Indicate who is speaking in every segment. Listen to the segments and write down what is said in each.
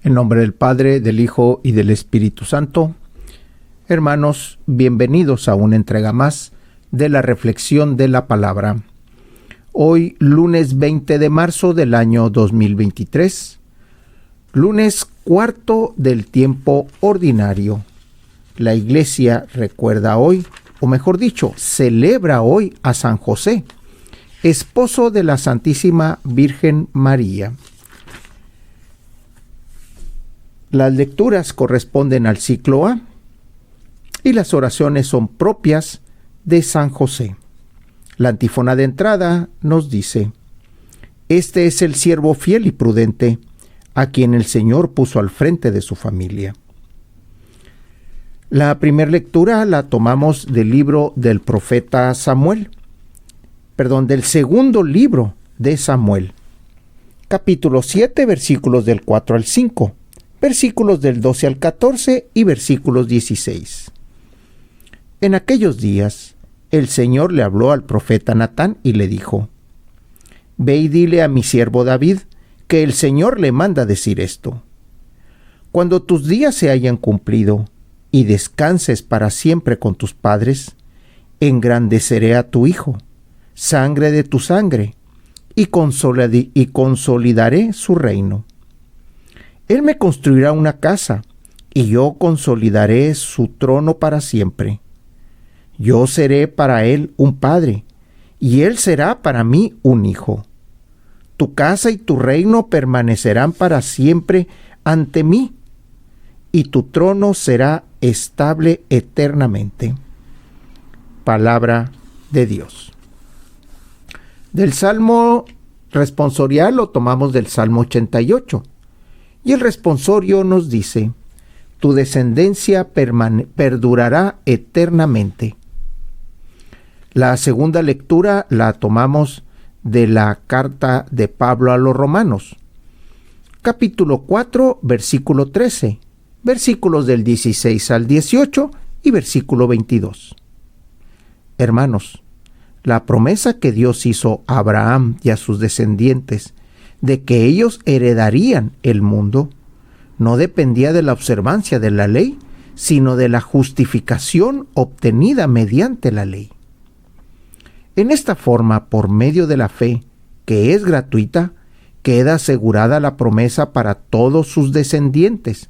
Speaker 1: En nombre del Padre, del Hijo y del Espíritu Santo. Hermanos, bienvenidos a una entrega más de la reflexión de la palabra. Hoy, lunes 20 de marzo del año 2023, lunes cuarto del tiempo ordinario. La Iglesia recuerda hoy, o mejor dicho, celebra hoy a San José, esposo de la Santísima Virgen María. Las lecturas corresponden al ciclo A y las oraciones son propias de San José. La antífona de entrada nos dice: Este es el siervo fiel y prudente, a quien el Señor puso al frente de su familia. La primera lectura la tomamos del libro del profeta Samuel, del segundo libro de Samuel, capítulo 7, versículos del 4 al 5. Versículos del 12 al 14 y versículos 16. En aquellos días, el Señor le habló al profeta Natán y le dijo: Ve y dile a mi siervo David que el Señor le manda decir esto: Cuando tus días se hayan cumplido y descanses para siempre con tus padres, engrandeceré a tu hijo, sangre de tu sangre, y consolidaré su reino. Él me construirá una casa, y yo consolidaré su trono para siempre. Yo seré para él un padre, y él será para mí un hijo. Tu casa y tu reino permanecerán para siempre ante mí, y tu trono será estable eternamente. Palabra de Dios. Del Salmo responsorial lo tomamos del Salmo 88. Y el responsorio nos dice: Tu descendencia perdurará eternamente. La segunda lectura la tomamos de la carta de Pablo a los Romanos, capítulo 4, versículo 13, versículos del 16 al 18 y versículo 22. Hermanos, la promesa que Dios hizo a Abraham y a sus descendientes de que ellos heredarían el mundo, no dependía de la observancia de la ley, sino de la justificación obtenida mediante la ley. En esta forma, por medio de la fe, que es gratuita, queda asegurada la promesa para todos sus descendientes,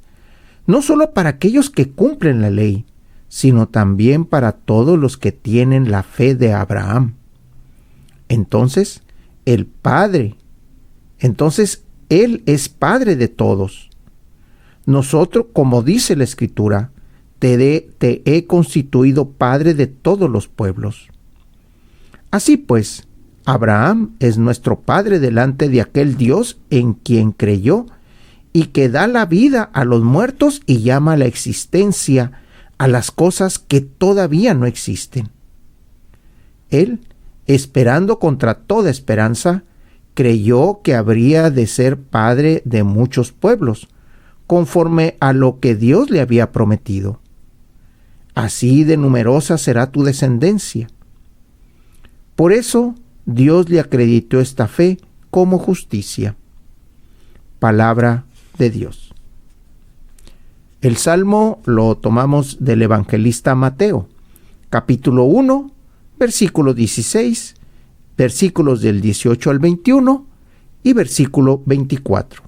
Speaker 1: no solo para aquellos que cumplen la ley, sino también para todos los que tienen la fe de Abraham. Entonces, Él es Padre de todos. Nosotros, como dice la Escritura, te he constituido Padre de todos los pueblos. Así pues, Abraham es nuestro Padre delante de aquel Dios en quien creyó y que da la vida a los muertos y llama a la existencia a las cosas que todavía no existen. Él, esperando contra toda esperanza, creyó que habría de ser padre de muchos pueblos, conforme a lo que Dios le había prometido. Así de numerosa será tu descendencia. Por eso Dios le acreditó esta fe como justicia. Palabra de Dios. El Salmo lo tomamos del evangelista Mateo, capítulo 1, versículo 16, versículos del 18 al 21 y versículo 24.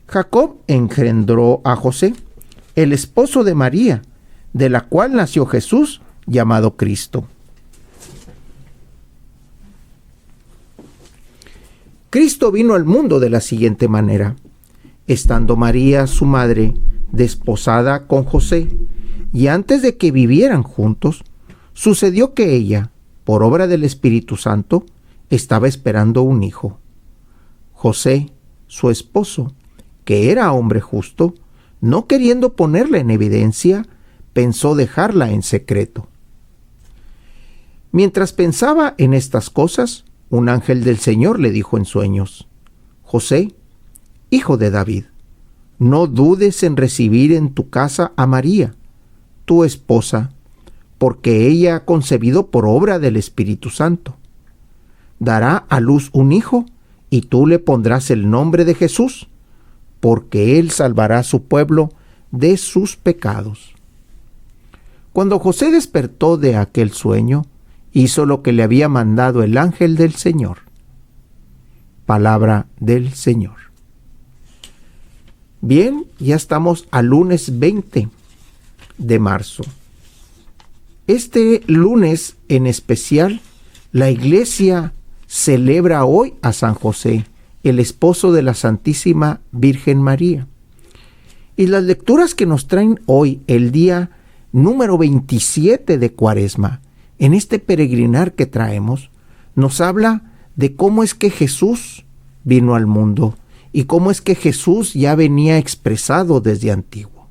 Speaker 1: Jacob engendró a José, el esposo de María, de la cual nació Jesús, llamado Cristo. Cristo vino al mundo de la siguiente manera: estando María, su madre, desposada con José, y antes de que vivieran juntos, sucedió que ella, por obra del Espíritu Santo, estaba esperando un hijo. José, su esposo, que era hombre justo, no queriendo ponerla en evidencia, pensó dejarla en secreto. Mientras pensaba en estas cosas, un ángel del Señor le dijo en sueños: José, hijo de David, no dudes en recibir en tu casa a María, tu esposa, porque ella ha concebido por obra del Espíritu Santo. Dará a luz un hijo, y tú le pondrás el nombre de Jesús, porque Él salvará a su pueblo de sus pecados. Cuando José despertó de aquel sueño, hizo lo que le había mandado el ángel del Señor. Palabra del Señor. Bien, ya estamos al lunes 20 de marzo. Este lunes en especial, la Iglesia celebra hoy a San José, el esposo de la Santísima Virgen María. Y las lecturas que nos traen hoy, el día número 27 de Cuaresma, en este peregrinar que traemos, nos habla de cómo es que Jesús vino al mundo y cómo es que Jesús ya venía expresado desde antiguo.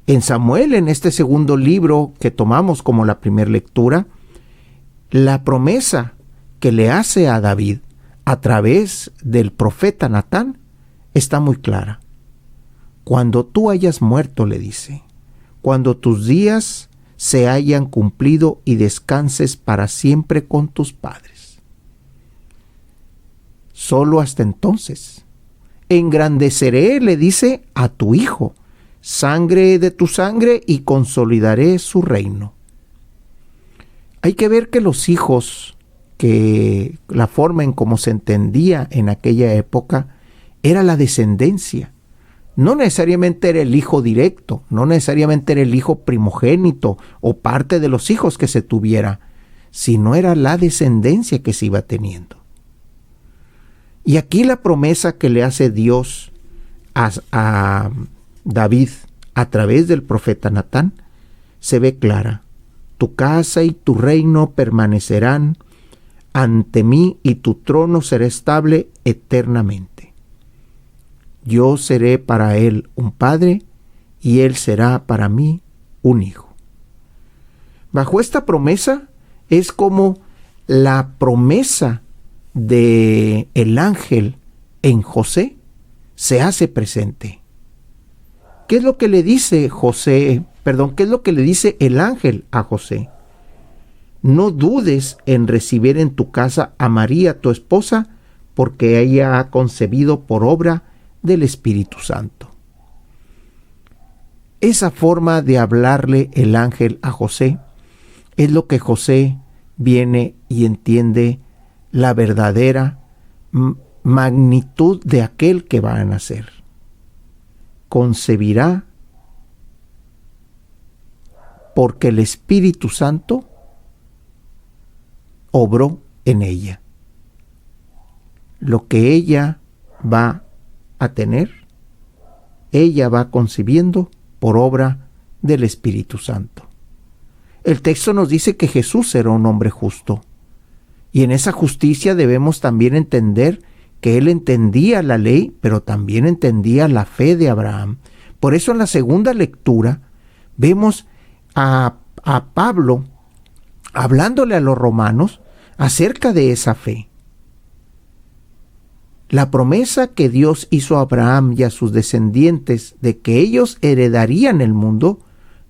Speaker 1: En Samuel, en este segundo libro que tomamos como la primera lectura, la promesa que le hace a David a través del profeta Natán está muy clara. Cuando tú hayas muerto, le dice, cuando tus días se hayan cumplido y descanses para siempre con tus padres. Solo hasta entonces engrandeceré, le dice, a tu hijo, sangre de tu sangre, y consolidaré su reino. Hay que ver que los hijos, que la forma en cómo se entendía en aquella época, era la descendencia. No necesariamente era el hijo directo, no necesariamente era el hijo primogénito o parte de los hijos que se tuviera, sino era la descendencia que se iba teniendo. Y aquí la promesa que le hace Dios a David a través del profeta Natán se ve clara. Tu casa y tu reino permanecerán ante mí y tu trono será estable eternamente. Yo seré para él un padre y él será para mí un hijo. Bajo esta promesa es como la promesa de el ángel en José se hace presente. ¿Qué es lo que le dice ¿Qué es lo que le dice el ángel a José? No dudes en recibir en tu casa a María, tu esposa, porque ella ha concebido por obra del Espíritu Santo. Esa forma de hablarle el ángel a José es lo que José viene y entiende la verdadera magnitud de aquel que va a nacer. Concebirá porque el Espíritu Santo obró en ella. Lo que ella va a tener, ella va concibiendo por obra del Espíritu Santo. El texto nos dice que Jesús era un hombre justo. Y en esa justicia debemos también entender que él entendía la ley, pero también entendía la fe de Abraham. Por eso en la segunda lectura vemos a Pablo hablándole a los romanos acerca de esa fe. La promesa que Dios hizo a Abraham y a sus descendientes de que ellos heredarían el mundo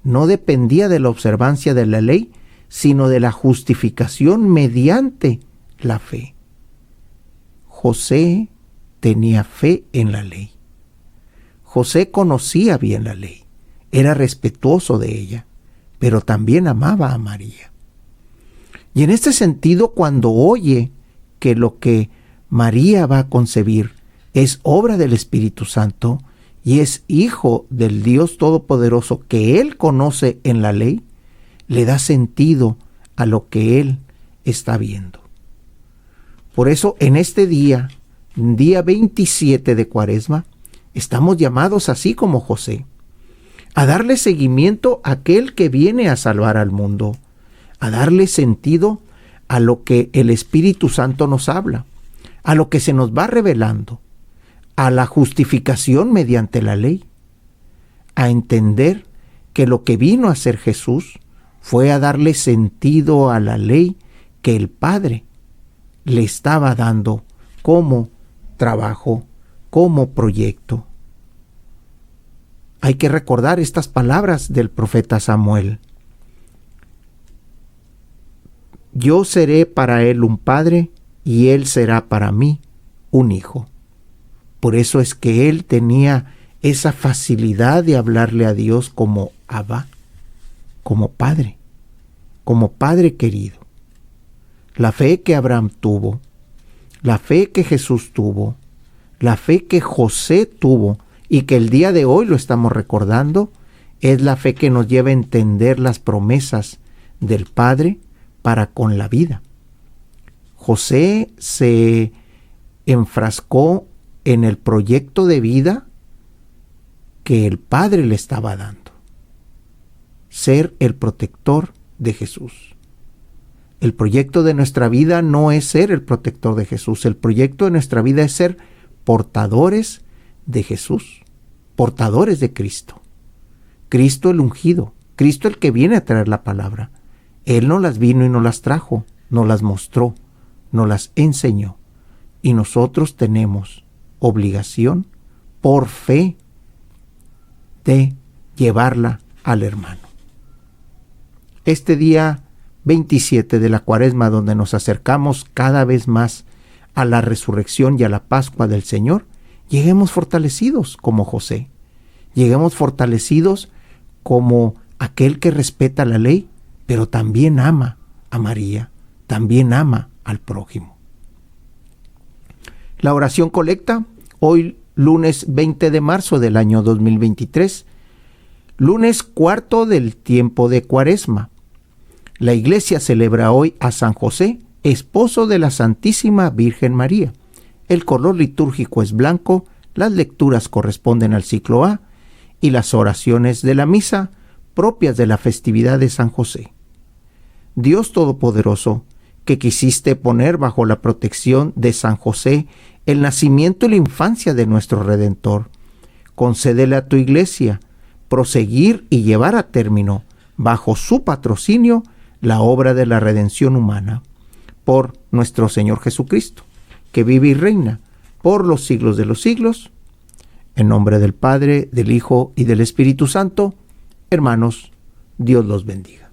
Speaker 1: no dependía de la observancia de la ley, sino de la justificación mediante la fe. José tenía fe en la ley. José conocía bien la ley, era respetuoso de ella, pero también amaba a María. Y en este sentido, cuando oye que lo que María va a concebir es obra del Espíritu Santo y es hijo del Dios Todopoderoso que él conoce en la ley, le da sentido a lo que él está viendo. Por eso en este día 27 de Cuaresma, estamos llamados así como José, a darle seguimiento a aquel que viene a salvar al mundo, a darle sentido a lo que el Espíritu Santo nos habla, a lo que se nos va revelando, a la justificación mediante la ley, a entender que lo que vino a hacer Jesús fue a darle sentido a la ley que el Padre le estaba dando como trabajo, como proyecto. Hay que recordar estas palabras del profeta Samuel. Yo seré para él un padre y él será para mí un hijo. Por eso es que él tenía esa facilidad de hablarle a Dios como Abba, como Padre querido. La fe que Abraham tuvo, la fe que Jesús tuvo, la fe que José tuvo y que el día de hoy lo estamos recordando, es la fe que nos lleva a entender las promesas del Padre para con la vida. José se enfrascó en el proyecto de vida que el Padre le estaba dando. Ser el protector de Jesús. El proyecto de nuestra vida no es ser el protector de Jesús. El proyecto de nuestra vida es ser portadores de Jesús, portadores de Cristo. Cristo el ungido, Cristo el que viene a traer la palabra. Él no las vino y no las trajo, no las mostró, no las enseñó. Y nosotros tenemos obligación, por fe, de llevarla al hermano. Este día 27 de la Cuaresma, donde nos acercamos cada vez más a la resurrección y a la Pascua del Señor, lleguemos fortalecidos como José, lleguemos fortalecidos como aquel que respeta la ley, pero también ama a María, también ama al prójimo. La oración colecta, hoy lunes 20 de marzo del año 2023, lunes cuarto del tiempo de Cuaresma. La Iglesia celebra hoy a San José, esposo de la Santísima Virgen María. El color litúrgico es blanco, las lecturas corresponden al ciclo A y las oraciones de la misa propias de la festividad de San José. Dios Todopoderoso, que quisiste poner bajo la protección de San José el nacimiento y la infancia de nuestro Redentor, concédele a tu Iglesia proseguir y llevar a término, bajo su patrocinio, la obra de la redención humana, por nuestro Señor Jesucristo, que vive y reina por los siglos de los siglos. En nombre del Padre, del Hijo y del Espíritu Santo, hermanos, Dios los bendiga.